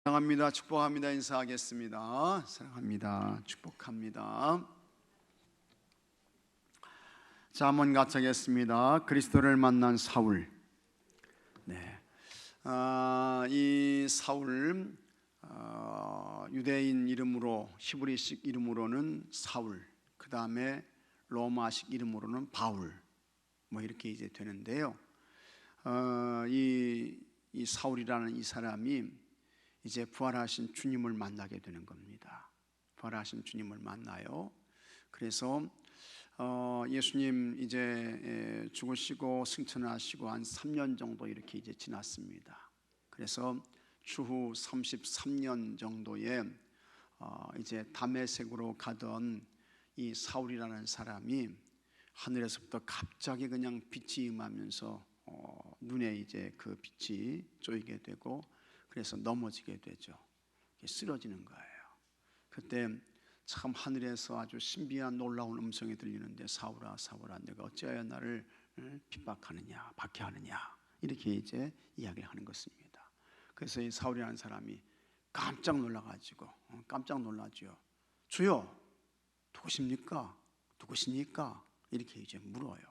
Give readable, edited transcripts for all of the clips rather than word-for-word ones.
사랑합니다. 축복합니다. 인사하겠습니다. 사랑합니다. 축복합니다. 자, 한번 같이 하겠습니다. 그리스도를 만난 사울. 이 사울, 유대인 이름으로, 히브리식 이름으로는 사울, 그 다음에 로마식 이름으로는 바울, 이렇게 이제 되는데요. 이 사울이라는 이 사람이 이제 부활하신 주님을 만나게 되는 겁니다. 부활하신 주님을 만나요. 그래서 예수님 이제 죽으시고 승천하시고 한 3년 정도 이렇게 이제 지났습니다. 그래서 추후 33년 정도에 이제 다메섹으로 가던 이 사울이라는 사람이 하늘에서부터 갑자기 그냥 빛이 임하면서 눈에 이제 그 빛이 쪼이게 되고, 그래서 넘어지게 되죠. 쓰러지는 거예요. 그때 참 하늘에서 아주 신비한 놀라운 음성이 들리는데, 사울아 사울아 내가 어찌하여 나를 핍박하느냐 박해하느냐, 이렇게 이제 이야기를 하는 것입니다. 그래서 이 사울이라는 사람이 깜짝 놀라가지고 깜짝 놀라죠. 주여 누구십니까? 누구시니까? 이렇게 이제 물어요.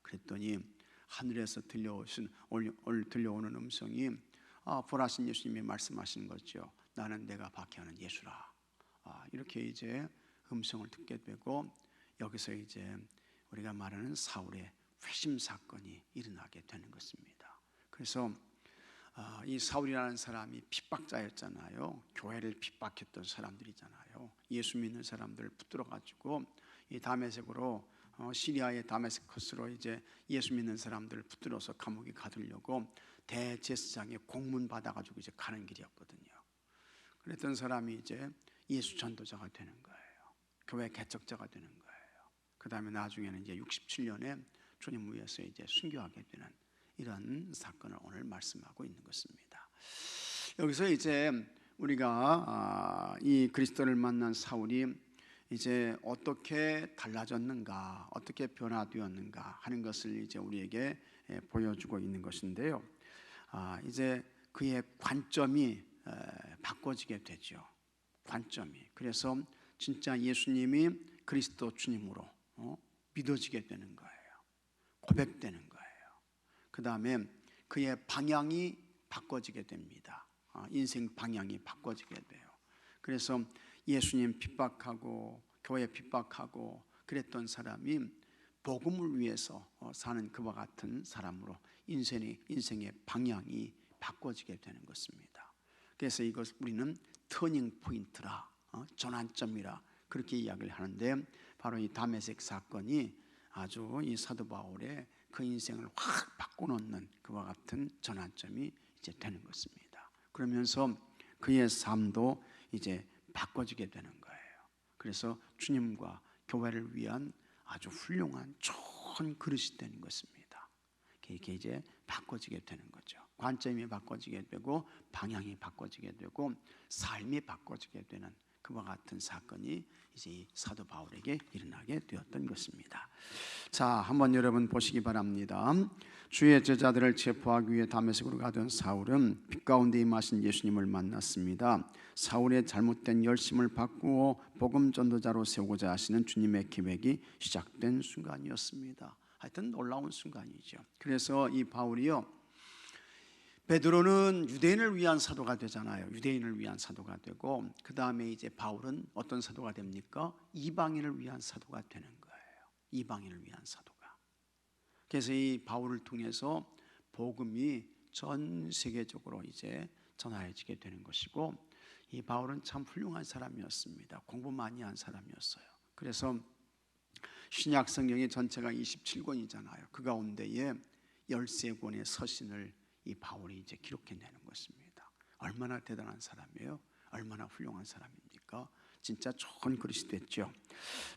그랬더니 하늘에서 들려오는 음성이 부활하신 예수님이 말씀하시는 거죠. 나는 내가 박해하는 예수라. 이렇게 이제 음성을 듣게 되고, 여기서 이제 우리가 말하는 사울의 회심 사건이 일어나게 되는 것입니다. 그래서 이 사울이라는 사람이 핍박자였잖아요. 교회를 핍박했던 사람들이잖아요. 예수 믿는 사람들을 붙들어 가지고 이 다메섹으로, 시리아의 다메스커스로 이제 예수 믿는 사람들을 붙들어서 감옥에 가두려고 대제사장의 공문 받아가지고 이제 가는 길이었거든요. 그랬던 사람이 이제 예수 전도자가 되는 거예요. 교회 개척자가 되는 거예요. 그 다음에 나중에는 이제 67년에 주님 위해서 이제 순교하게 되는 이런 사건을 오늘 말씀하고 있는 것입니다. 여기서 이제 우리가 이 그리스도를 만난 사울이 이제 어떻게 달라졌는가, 어떻게 변화되었는가 하는 것을 이제 우리에게 보여주고 있는 것인데요. 이제 그의 관점이 바꿔지게 되죠. 관점이. 그래서 진짜 예수님이 그리스도 주님으로 믿어지게 되는 거예요. 고백되는 거예요. 그 다음에 그의 방향이 바꿔지게 됩니다. 인생 방향이 바꿔지게 돼요. 그래서 예수님 핍박하고 교회 핍박하고 그랬던 사람이 복음을 위해서 사는 그와 같은 사람으로 인생의 방향이 바꿔지게 되는 것입니다. 그래서 이것 우리는 터닝 포인트라, 전환점이라 그렇게 이야기를 하는데, 바로 이 다메섹 사건이 아주 이 사도 바울의 그 인생을 확 바꿔놓는 그와 같은 전환점이 이제 되는 것입니다. 그러면서 그의 삶도 이제 바꿔지게 되는 거예요. 그래서 주님과 교회를 위한 아주 훌륭한 좋은 그릇이 되는 것입니다. 이렇게 이제 바꿔지게 되는 거죠. 관점이 바꿔지게 되고 방향이 바꿔지게 되고 삶이 바꿔지게 되는 그와 같은 사건이 이제 이 사도 바울에게 일어나게 되었던 것입니다. 자, 한번 여러분 보시기 바랍니다. 주의 제자들을 체포하기 위해 다메섹으로 가던 사울은 빛 가운데 임하신 예수님을 만났습니다. 사울의 잘못된 열심을 바꾸어 복음 전도자로 세우고자 하시는 주님의 계획이 시작된 순간이었습니다. 하여튼 놀라운 순간이죠. 그래서 이 바울이요, 베드로는 유대인을 위한 사도가 되잖아요. 유대인을 위한 사도가 되고, 그 다음에 이제 바울은 어떤 사도가 됩니까? 이방인을 위한 사도가 되는 거예요. 이방인을 위한 사도가. 그래서 이 바울을 통해서 복음이 전 세계적으로 이제 전하여지게 되는 것이고, 이 바울은 참 훌륭한 사람이었습니다. 공부 많이 한 사람이었어요. 그래서 신약 성경의 전체가 27권이잖아요. 그 가운데에 13권의 서신을 이 바울이 이제 기록해내는 것입니다. 얼마나 대단한 사람이에요? 얼마나 훌륭한 사람입니까? 진짜 좋은 그릇이 됐죠.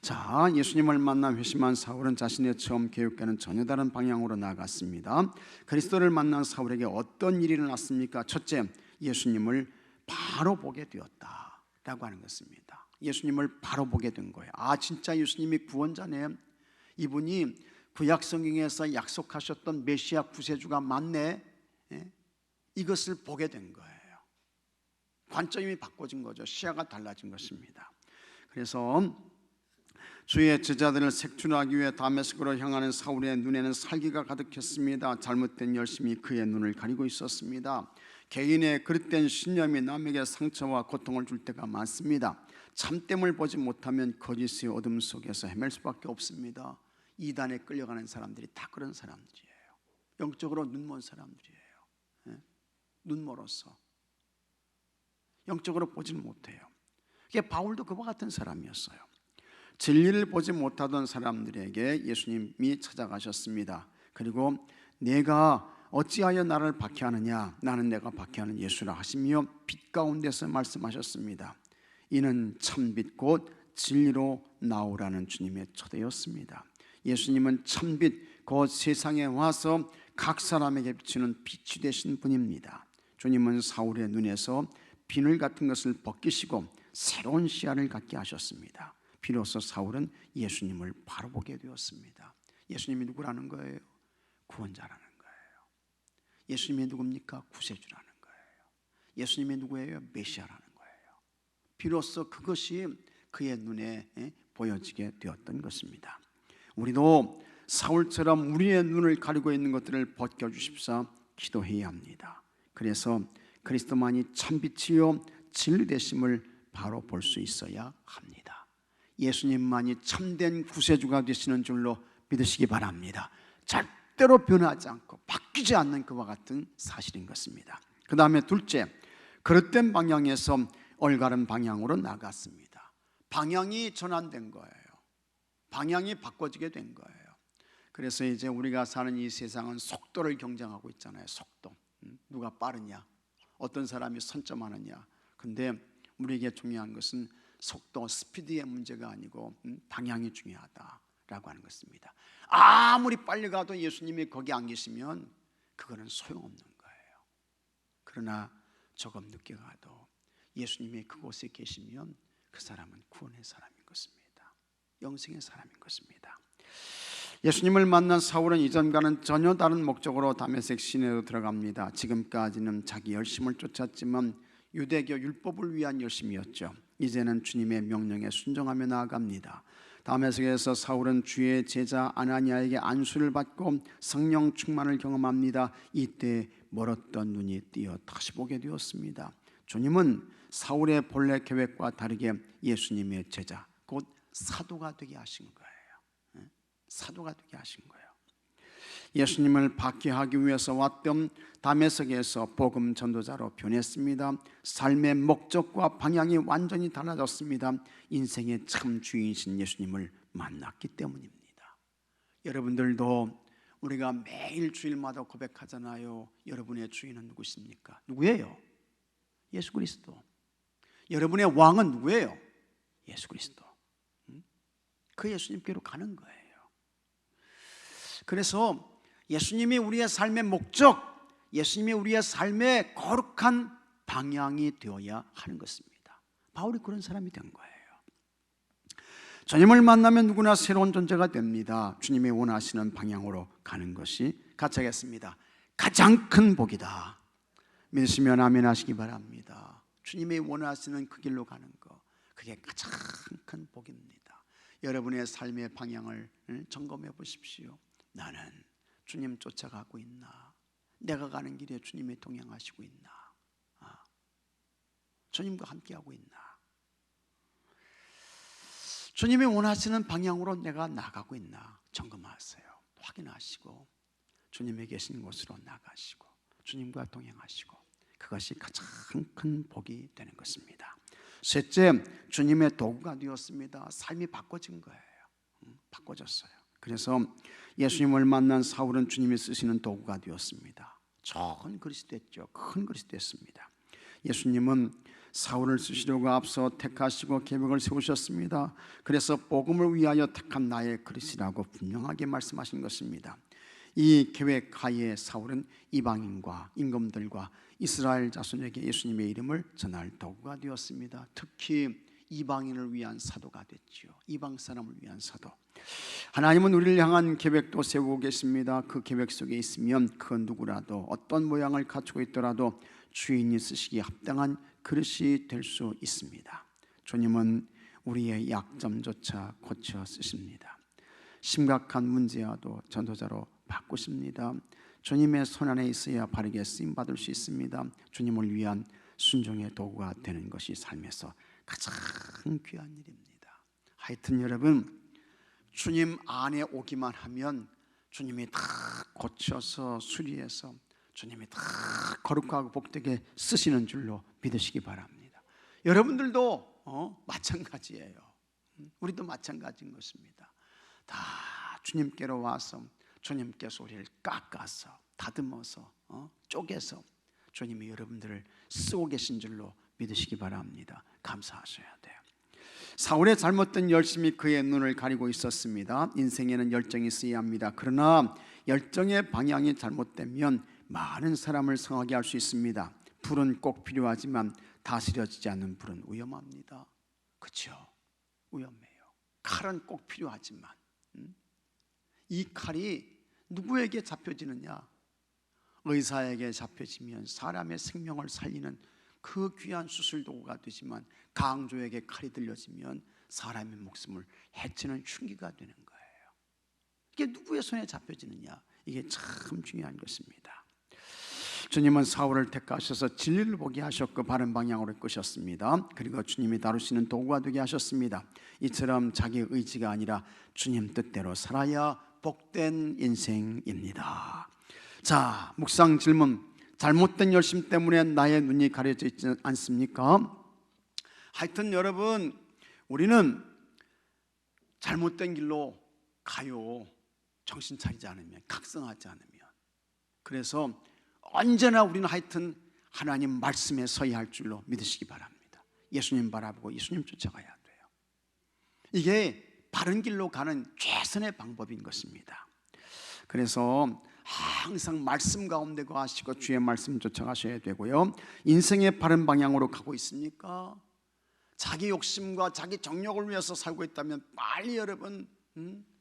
자, 예수님을 만나 회심한 사울은 자신의 처음 계획과는 전혀 다른 방향으로 나아갔습니다. 그리스도를 만난 사울에게 어떤 일이 일어났습니까? 첫째, 예수님을 바로 보게 되었다라고 하는 것입니다. 예수님을 바로 보게 된 거예요. 진짜 예수님이 구원자네. 이분이 구약 성경에서 약속하셨던 메시아 구세주가 맞네. 이것을 보게 된 거예요. 관점이 바꿔진 거죠. 시야가 달라진 것입니다. 그래서 주의 제자들을 색출하기 위해 다메섹으로 향하는 사울의 눈에는 살기가 가득했습니다. 잘못된 열심이 그의 눈을 가리고 있었습니다. 개인의 그릇된 신념이 남에게 상처와 고통을 줄 때가 많습니다. 참됨을 보지 못하면 거짓의 어둠 속에서 헤맬 수밖에 없습니다. 이단에 끌려가는 사람들이 다 그런 사람들이에요. 영적으로 눈먼 사람들이에요. 눈 멀어서 영적으로 보지는 못해요. 바울도 그와 같은 사람이었어요. 진리를 보지 못하던 사람들에게 예수님이 찾아가셨습니다. 그리고 내가 어찌하여 나를 박해하느냐, 나는 내가 박해하는 예수라 하시며 빛 가운데서 말씀하셨습니다. 이는 참빛 곧 진리로 나오라는 주님의 초대였습니다. 예수님은 참빛 곧 세상에 와서 각 사람에게 비추는 빛이 되신 분입니다. 주님은 사울의 눈에서 비늘 같은 것을 벗기시고 새로운 시야를 갖게 하셨습니다. 비로소 사울은 예수님을 바로 보게 되었습니다. 예수님이 누구라는 거예요? 구원자라는 거예요. 예수님이 누굽니까? 구세주라는 거예요. 예수님이 누구예요? 메시아라는 거예요. 비로소 그것이 그의 눈에 보여지게 되었던 것입니다. 우리도 사울처럼 우리의 눈을 가리고 있는 것들을 벗겨주십사 기도해야 합니다. 그래서 그리스도만이 참빛이요 진리 되심을 바로 볼 수 있어야 합니다. 예수님만이 참된 구세주가 되시는 줄로 믿으시기 바랍니다. 절대로 변하지 않고 바뀌지 않는 그와 같은 사실인 것입니다. 그 다음에 둘째, 그릇된 방향에서 올바른 방향으로 나갔습니다. 방향이 전환된 거예요. 방향이 바꿔지게 된 거예요. 그래서 이제 우리가 사는 이 세상은 속도를 경쟁하고 있잖아요. 속도. 누가 빠르냐, 어떤 사람이 선점하느냐. 근데 우리에게 중요한 것은 속도, 스피드의 문제가 아니고 방향이 중요하다라고 하는 것입니다. 아무리 빨리 가도 예수님이 거기 안 계시면 그거는 소용없는 거예요. 그러나 조금 늦게 가도 예수님이 그곳에 계시면 그 사람은 구원의 사람인 것입니다. 영생의 사람인 것입니다. 예수님을 만난 사울은 이전과는 전혀 다른 목적으로 다메섹 시내로 들어갑니다. 지금까지는 자기 열심을 쫓았지만 유대교 율법을 위한 열심이었죠. 이제는 주님의 명령에 순종하며 나아갑니다. 다메섹에서 사울은 주의 제자 아나니아에게 안수를 받고 성령 충만을 경험합니다. 이때 멀었던 눈이 띄어 다시 보게 되었습니다. 주님은 사울의 본래 계획과 다르게 예수님의 제자, 곧 사도가 되게 하신 거예요. 사도가 되게 하신 거예요. 예수님을 박해하기 위해서 왔던 다메섹에서 복음 전도자로 변했습니다. 삶의 목적과 방향이 완전히 달라졌습니다. 인생의 참 주인이신 예수님을 만났기 때문입니다. 여러분들도 우리가 매일 주일마다 고백하잖아요. 여러분의 주인은 누구십니까? 누구예요? 예수 그리스도. 여러분의 왕은 누구예요? 예수 그리스도. 그 예수님께로 가는 거예요. 그래서 예수님이 우리의 삶의 목적, 예수님이 우리의 삶의 거룩한 방향이 되어야 하는 것입니다. 바울이 그런 사람이 된 거예요. 주님을 만나면 누구나 새로운 존재가 됩니다. 주님이 원하시는 방향으로 가는 것이 같이 하겠습니다. 가장 큰 복이다. 믿으시면 아멘 하시기 바랍니다. 주님이 원하시는 그 길로 가는 거, 그게 가장 큰 복입니다. 여러분의 삶의 방향을 점검해 보십시오. 나는 주님 쫓아가고 있나? 내가 가는 길에 주님이 동행하시고 있나? 주님과 함께하고 있나? 주님이 원하시는 방향으로 내가 나가고 있나? 점검하세요. 확인하시고 주님이 계신 곳으로 나가시고 주님과 동행하시고, 그것이 가장 큰 복이 되는 것입니다. 셋째, 주님의 도구가 되었습니다. 삶이 바꿔진 거예요. 바꿔졌어요. 그래서 예수님을 만난 사울은 주님이 쓰시는 도구가 되었습니다. 좋은 그릇이 됐죠. 큰 그릇이 됐습니다. 예수님은 사울을 쓰시려고 앞서 택하시고 계획을 세우셨습니다. 그래서 복음을 위하여 택한 나의 그릇이라고 분명하게 말씀하신 것입니다. 이 계획 하에 사울은 이방인과 임금들과 이스라엘 자손에게 예수님의 이름을 전할 도구가 되었습니다. 특히 이방인을 위한 사도가 됐지요. 이방 사람을 위한 사도. 하나님은 우리를 향한 계획도 세우고 계십니다. 그 계획 속에 있으면 그 누구라도 어떤 모양을 갖추고 있더라도 주인이 쓰시기에 합당한 그릇이 될 수 있습니다. 주님은 우리의 약점조차 고쳐 쓰십니다. 심각한 문제와도 전도자로 바꾸십니다. 주님의 손안에 있어야 바르게 쓰임받을 수 있습니다. 주님을 위한 순종의 도구가 되는 것이 삶에서 가장 귀한 일입니다. 하여튼 여러분, 주님 안에 오기만 하면 주님이 다 고쳐서 수리해서 주님이 다 거룩하고 복되게 쓰시는 줄로 믿으시기 바랍니다. 여러분들도 마찬가지예요. 우리도 마찬가지인 것입니다. 다 주님께로 와서 주님께서 우리를 깎아서 다듬어서 쪼개서 주님이 여러분들을 쓰고 계신 줄로 믿으시기 바랍니다. 감사하셔야 돼요. 사울의 잘못된 열심이 그의 눈을 가리고 있었습니다. 인생에는 열정이 있어야 합니다. 그러나 열정의 방향이 잘못되면 많은 사람을 성하게 할 수 있습니다. 불은 꼭 필요하지만 다스려지지 않는 불은 위험합니다. 그렇죠? 위험해요. 칼은 꼭 필요하지만 이 칼이 누구에게 잡혀지느냐? 의사에게 잡혀지면 사람의 생명을 살리는 그 귀한 수술도구가 되지만 강조에게 칼이 들려지면 사람의 목숨을 해치는 흉기가 되는 거예요. 이게 누구의 손에 잡혀지느냐? 이게 참 중요한 것입니다. 주님은 사울을 택하셔서 진리를 보게 하셨고 바른 방향으로 이끄셨습니다. 그리고 주님이 다루시는 도구가 되게 하셨습니다. 이처럼 자기 의지가 아니라 주님 뜻대로 살아야 복된 인생입니다. 자, 묵상 질문. 잘못된 열심 때문에 나의 눈이 가려져 있지 않습니까? 하여튼 여러분, 우리는 잘못된 길로 가요. 정신 차리지 않으면, 각성하지 않으면. 그래서 언제나 우리는 하여튼 하나님 말씀에 서야 할 줄로 믿으시기 바랍니다. 예수님 바라보고 예수님 쫓아가야 돼요. 이게 바른 길로 가는 최선의 방법인 것입니다. 그래서 항상 말씀 가운데 거하시고 주의 말씀 쫓아가셔야 되고요. 인생의 바른 방향으로 가고 있습니까? 자기 욕심과 자기 정욕을 위해서 살고 있다면 빨리 여러분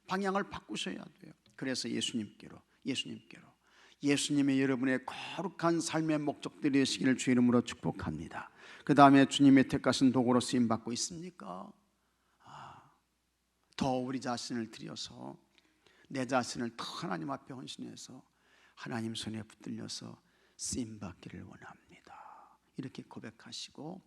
방향을 바꾸셔야 돼요. 그래서 예수님께로 예수님의 여러분의 거룩한 삶의 목적들이 되시기를 주의 이름으로 축복합니다. 그 다음에 주님의 택하신 도구로 쓰임받고 있습니까? 더 우리 자신을 들여서 내 자신을 더 하나님 앞에 헌신해서 하나님 손에 붙들려서 쓰임받기를 원합니다. 이렇게 고백하시고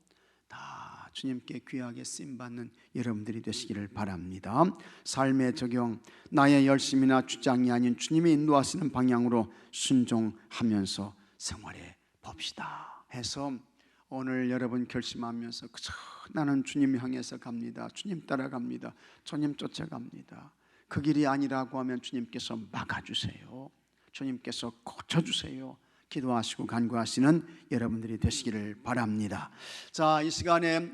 다 주님께 귀하게 쓰임받는 여러분들이 되시기를 바랍니다. 삶의 적용, 나의 열심이나 주장이 아닌 주님이 인도하시는 방향으로 순종하면서 생활해 봅시다 해서 오늘 여러분 결심하면서 그저 나는 주님 향해서 갑니다. 주님 따라갑니다. 주님 쫓아갑니다. 그 길이 아니라고 하면 주님께서 막아주세요. 주님께서 고쳐주세요. 기도하시고 간구하시는 여러분들이 되시기를 바랍니다. 자, 이 시간에